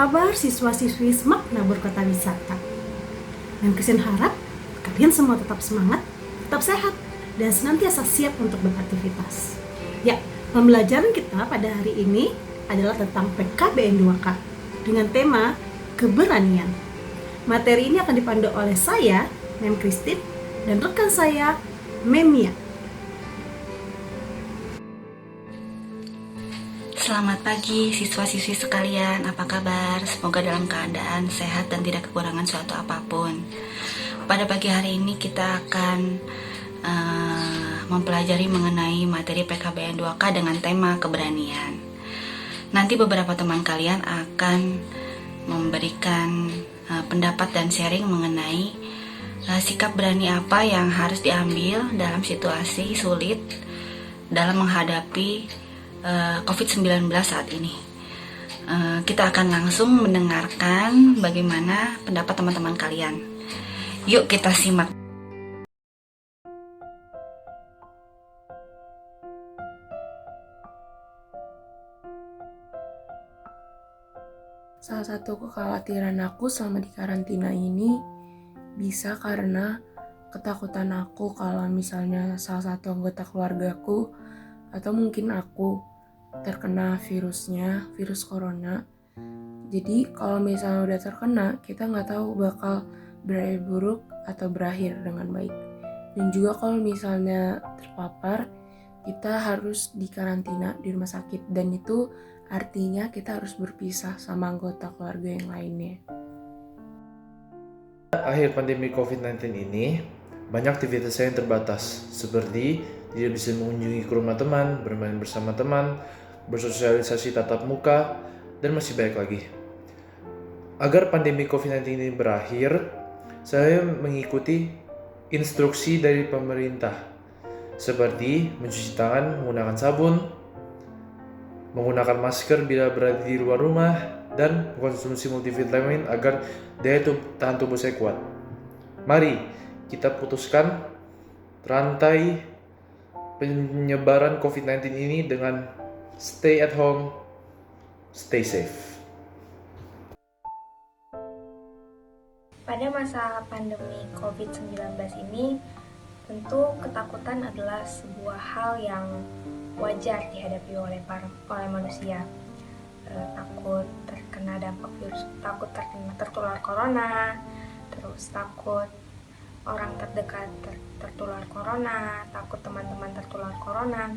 kabar siswa-siswi SMAK Nabur Kota Wisata? Dan Kristen harap kalian semua tetap semangat, tetap sehat, dan senantiasa siap untuk beraktivitas. Ya, pembelajaran kita pada hari ini adalah tentang PKBN 2K dengan tema keberanian. Materi ini akan dipandu oleh saya, Mem Christine, dan rekan saya, Memia. Selamat pagi siswa-siswi sekalian, apa kabar? Semoga dalam keadaan sehat dan tidak kekurangan suatu apapun. Pada pagi hari ini kita akan mempelajari mengenai materi PKBN 2K dengan tema keberanian. Nanti beberapa teman kalian akan memberikan pendapat dan sharing mengenai sikap berani apa yang harus diambil dalam situasi sulit dalam menghadapi COVID-19 saat ini. Kita akan langsung mendengarkan bagaimana pendapat teman-teman kalian. Yuk kita simak. Salah satu kekhawatiran aku selama di karantina ini bisa karena ketakutan aku kalau misalnya salah satu anggota keluargaku atau mungkin aku terkena virus corona. Jadi kalau misalnya udah terkena, kita nggak tahu bakal berakhir buruk atau berakhir dengan baik. Dan juga kalau misalnya terpapar, kita harus dikarantina di rumah sakit, dan itu artinya kita harus berpisah sama anggota keluarga yang lainnya. Akhir pandemi COVID-19 ini, banyak aktivitas saya yang terbatas, seperti tidak bisa mengunjungi ke rumah teman, bermain bersama teman, bersosialisasi tatap muka, dan masih banyak lagi. Agar pandemi COVID-19 ini berakhir, saya mengikuti instruksi dari pemerintah, seperti mencuci tangan menggunakan sabun, menggunakan masker bila berada di luar rumah, dan mengkonsumsi multivitamin agar daya tahan tubuh saya kuat. Mari kita putuskan rantai penyebaran COVID-19 ini dengan stay at home, stay safe. Pada masa pandemi COVID-19 ini, tentu ketakutan adalah sebuah hal yang wajar dihadapi oleh manusia. Takut terkena dampak virus, takut tertular corona, terus takut orang terdekat tertular corona, takut teman-teman tertular corona.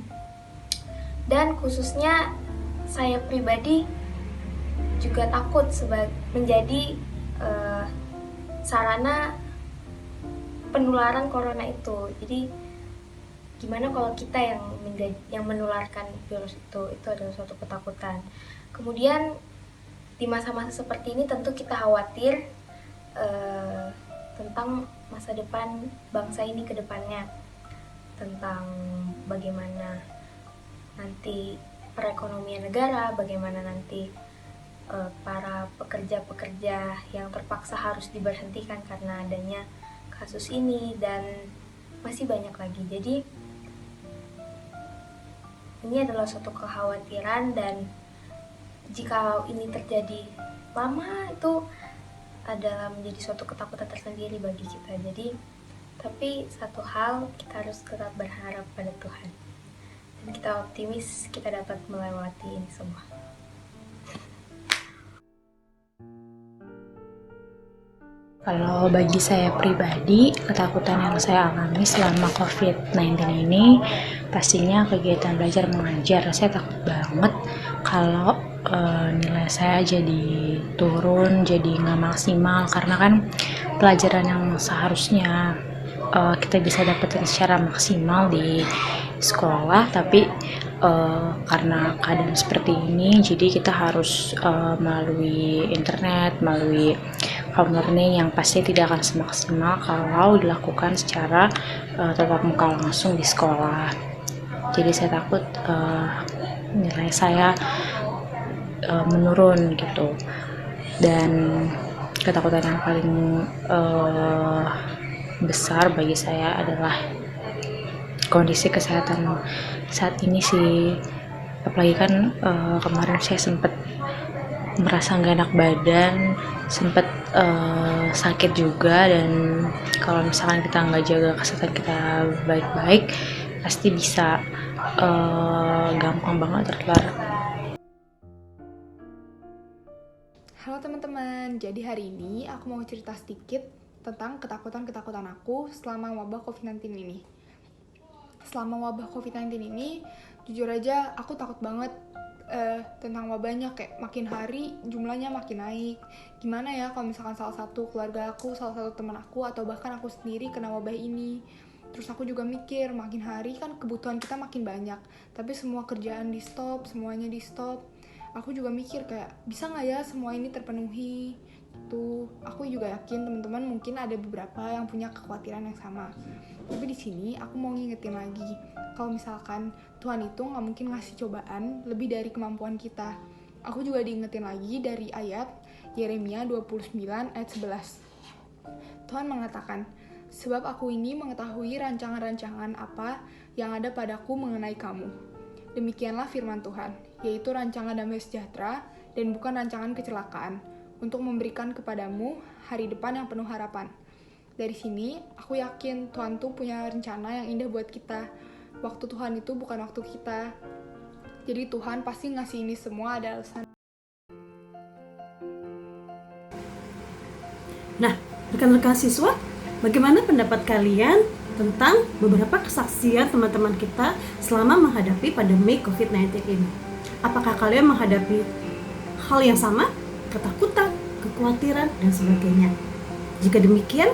Dan khususnya saya pribadi juga takut menjadi sarana penularan corona itu. Jadi gimana kalau kita yang menularkan virus itu adalah suatu ketakutan. Kemudian di masa-masa seperti ini tentu kita khawatir tentang masa depan bangsa ini ke depannya, tentang bagaimana nanti perekonomian negara, bagaimana nanti para pekerja-pekerja yang terpaksa harus diberhentikan karena adanya kasus ini, dan masih banyak lagi. Jadi ini adalah suatu kekhawatiran, dan jika ini terjadi lama itu adalah menjadi suatu ketakutan tersendiri bagi kita. Jadi tapi satu hal, kita harus tetap berharap pada Tuhan, dan kita optimis kita dapat melewati ini semua. Kalau bagi saya pribadi, ketakutan yang saya alami selama COVID-19 ini pastinya kegiatan belajar mengajar. Saya takut banget kalau nilai saya jadi turun, jadi nggak maksimal, karena kan pelajaran yang seharusnya kita bisa dapatkan secara maksimal di sekolah, tapi karena keadaan seperti ini, jadi kita harus melalui internet, melalui home learning yang pasti tidak akan semaksimal kalau dilakukan secara tatap muka langsung di sekolah. Jadi saya takut nilai saya menurun gitu. Dan ketakutan yang paling besar bagi saya adalah kondisi kesehatan saat ini sih. Apalagi kan kemarin saya sempat merasa nggak enak badan, sempet sakit juga. Dan kalau misalkan kita nggak jaga kesehatan kita baik-baik, pasti bisa gampang banget tertular. Halo teman-teman, jadi hari ini aku mau cerita sedikit tentang ketakutan-ketakutan aku selama wabah COVID-19 ini. Selama wabah COVID-19 ini, jujur aja aku takut banget tentang wabahnya. Kayak makin hari jumlahnya makin naik. Gimana ya kalau misalkan salah satu keluarga aku, salah satu teman aku, atau bahkan aku sendiri kena wabah ini. Terus aku juga mikir, makin hari kan kebutuhan kita makin banyak, tapi semua kerjaan di stop, semuanya di stop. Aku juga mikir kayak, bisa nggak ya semua ini terpenuhi? Tuh, aku juga yakin teman-teman mungkin ada beberapa yang punya kekhawatiran yang sama. Tapi di sini aku mau ngingetin lagi, kalau misalkan Tuhan itu nggak mungkin ngasih cobaan lebih dari kemampuan kita. Aku juga diingetin lagi dari ayat Yeremia 29 ayat 11. Tuhan mengatakan, sebab aku ini mengetahui rancangan-rancangan apa yang ada padaku mengenai kamu. Demikianlah firman Tuhan, yaitu rancangan damai sejahtera dan bukan rancangan kecelakaan, untuk memberikan kepadamu hari depan yang penuh harapan. Dari sini, aku yakin Tuhan tuh punya rencana yang indah buat kita. Waktu Tuhan itu bukan waktu kita. Jadi Tuhan pasti ngasih ini semua ada alasan. Nah, rekan-rekan siswa, bagaimana pendapat kalian tentang beberapa kesaksian teman-teman kita selama menghadapi pandemi COVID-19 ini? Apakah kalian menghadapi hal yang sama? Ketakutan, kekhawatiran, dan sebagainya. Jika demikian,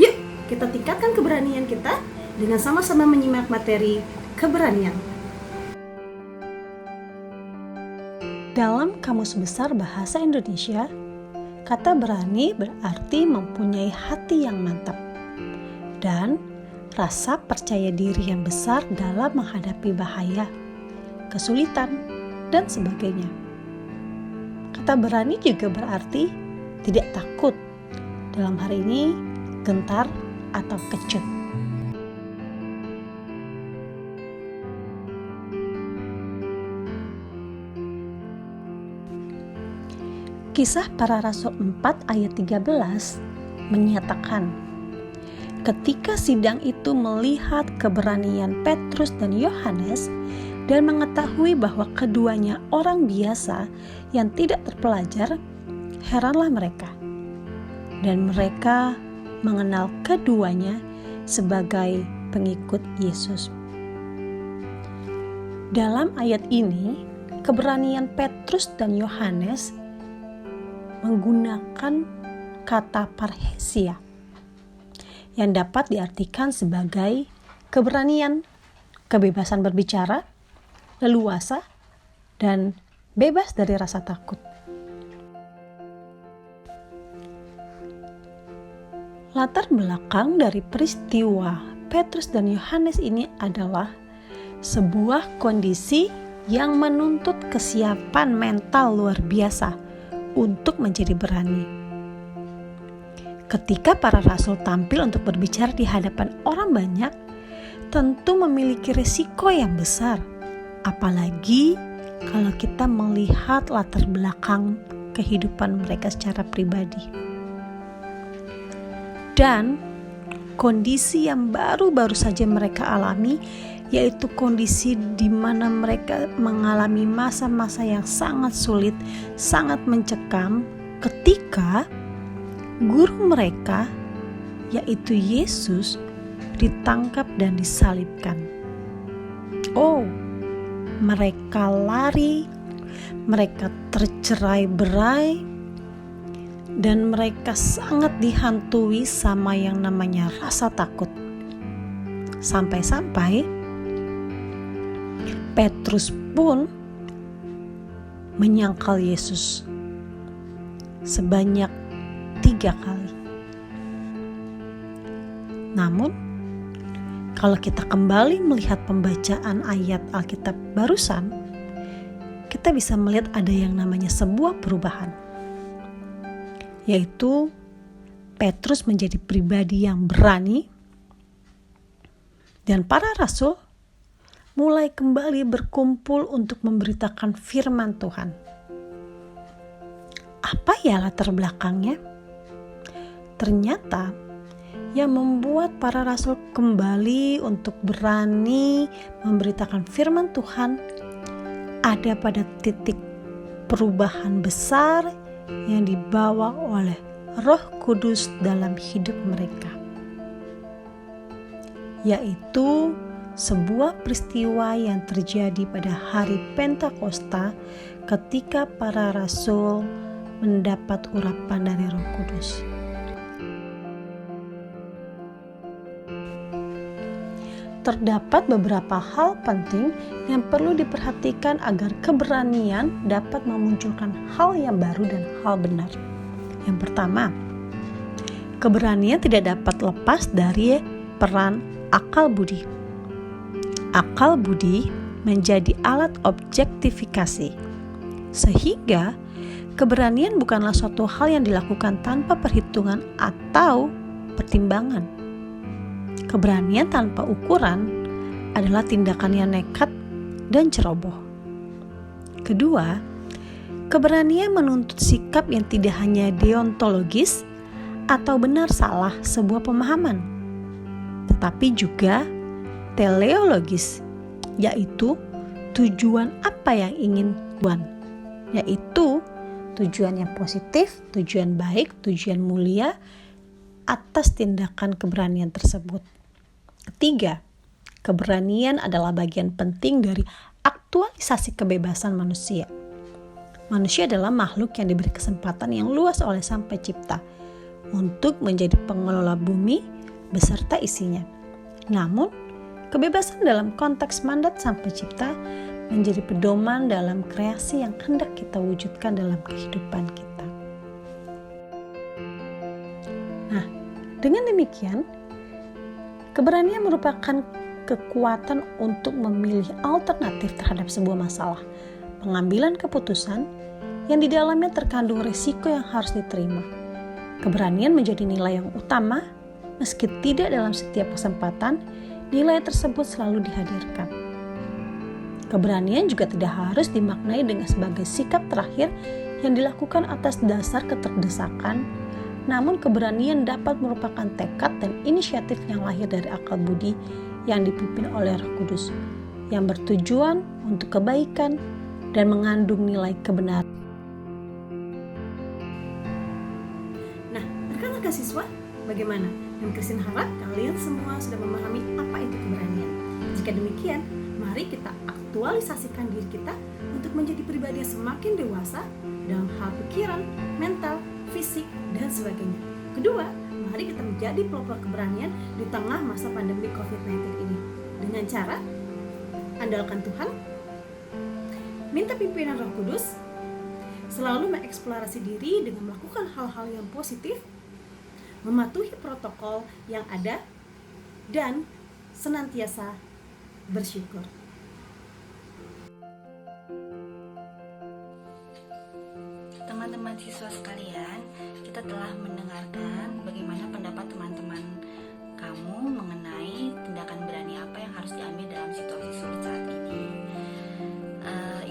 yuk kita tingkatkan keberanian kita dengan sama-sama menyimak materi keberanian. Dalam Kamus Besar Bahasa Indonesia, kata berani berarti mempunyai hati yang mantap dan rasa percaya diri yang besar dalam menghadapi bahaya, kesulitan, dan sebagainya. Kata berani juga berarti tidak takut, dalam hal ini gentar atau kecut. Kisah Para Rasul 4 ayat 13 menyatakan, ketika sidang itu melihat keberanian Petrus dan Yohanes dan mengetahui bahwa keduanya orang biasa yang tidak terpelajar, heranlah mereka. Dan mereka mengenal keduanya sebagai pengikut Yesus. Dalam ayat ini, keberanian Petrus dan Yohanes menggunakan kata parhesia yang dapat diartikan sebagai keberanian, kebebasan berbicara, leluasa, dan bebas dari rasa takut. Latar belakang dari peristiwa Petrus dan Yohanes ini adalah sebuah kondisi yang menuntut kesiapan mental luar biasa untuk menjadi berani. Ketika para rasul tampil untuk berbicara di hadapan orang banyak, tentu memiliki risiko yang besar, apalagi kalau kita melihat latar belakang kehidupan mereka secara pribadi. Dan kondisi yang baru-baru saja mereka alami, yaitu kondisi di mana mereka mengalami masa-masa yang sangat sulit, sangat mencekam, ketika guru mereka, yaitu Yesus, ditangkap dan disalibkan. Oh, mereka lari, mereka tercerai-berai, dan mereka sangat dihantui sama yang namanya rasa takut. Sampai-sampai Petrus pun menyangkal Yesus sebanyak 3 kali. Namun, kalau kita kembali melihat pembacaan ayat Alkitab barusan, kita bisa melihat ada yang namanya sebuah perubahan, yaitu Petrus menjadi pribadi yang berani, dan para rasul mulai kembali berkumpul untuk memberitakan firman Tuhan. Apa ya latar belakangnya? Ternyata yang membuat para rasul kembali untuk berani memberitakan firman Tuhan ada pada titik perubahan besar yang dibawa oleh Roh Kudus dalam hidup mereka, yaitu sebuah peristiwa yang terjadi pada hari Pentakosta ketika para rasul mendapat urapan dari Roh Kudus. Terdapat beberapa hal penting yang perlu diperhatikan agar keberanian dapat memunculkan hal yang baru dan hal benar. Yang pertama, keberanian tidak dapat lepas dari peran akal budi. Akal budi menjadi alat objektifikasi, sehingga keberanian bukanlah suatu hal yang dilakukan tanpa perhitungan atau pertimbangan. Keberanian tanpa ukuran adalah tindakan yang nekat dan ceroboh. Kedua, keberanian menuntut sikap yang tidak hanya deontologis atau benar salah sebuah pemahaman, tetapi juga teleologis, yaitu tujuan apa yang ingin Tuhan, yaitu tujuan yang positif, tujuan baik, tujuan mulia atas tindakan keberanian tersebut. Ketiga, keberanian adalah bagian penting dari aktualisasi kebebasan manusia. Manusia adalah makhluk yang diberi kesempatan yang luas oleh Sang Pencipta untuk menjadi pengelola bumi beserta isinya. Namun, kebebasan dalam konteks mandat Sang Pencipta menjadi pedoman dalam kreasi yang hendak kita wujudkan dalam kehidupan kita. Nah, dengan demikian, keberanian merupakan kekuatan untuk memilih alternatif terhadap sebuah masalah, pengambilan keputusan yang di dalamnya terkandung risiko yang harus diterima. Keberanian menjadi nilai yang utama, meski tidak dalam setiap kesempatan, nilai tersebut selalu dihadirkan. Keberanian juga tidak harus dimaknai dengan sebagai sikap terakhir yang dilakukan atas dasar keterdesakan, namun keberanian dapat merupakan tekad dan inisiatif yang lahir dari akal budi yang dipimpin oleh Roh Kudus, yang bertujuan untuk kebaikan dan mengandung nilai kebenaran. Nah, rekan-rekan siswa, bagaimana? Dan Christine harap kalian semua sudah memahami apa itu keberanian. Jika demikian, mari kita aktualisasikan diri kita untuk menjadi pribadi yang semakin dewasa dalam hal pikiran, mental, fisik, dan sebagainya. Kedua, mari kita menjadi pelopor keberanian di tengah masa pandemi COVID-19 ini. Dengan cara andalkan Tuhan, minta pimpinan Roh Kudus, selalu mengeksplorasi diri dengan melakukan hal-hal yang positif, mematuhi protokol yang ada, dan senantiasa bersyukur. Teman-teman siswa sekalian, kita telah mendengarkan bagaimana pendapat teman-teman kamu mengenai tindakan berani apa yang harus diambil dalam situasi sulit saat ini.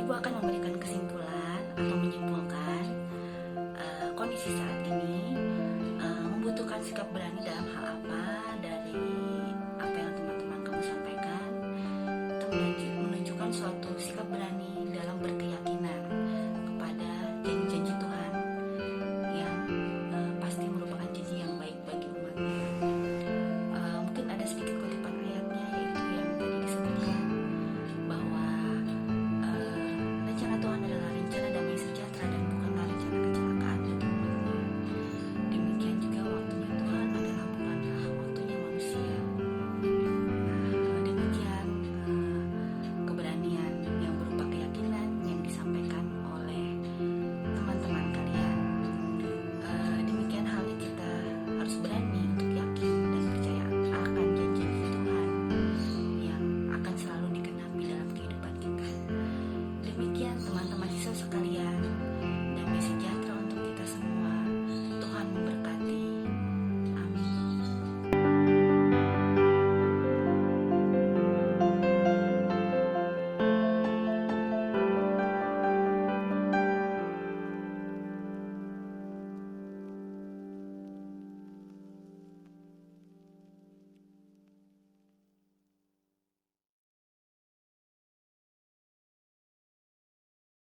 Ibu akan memberikan kesimpulan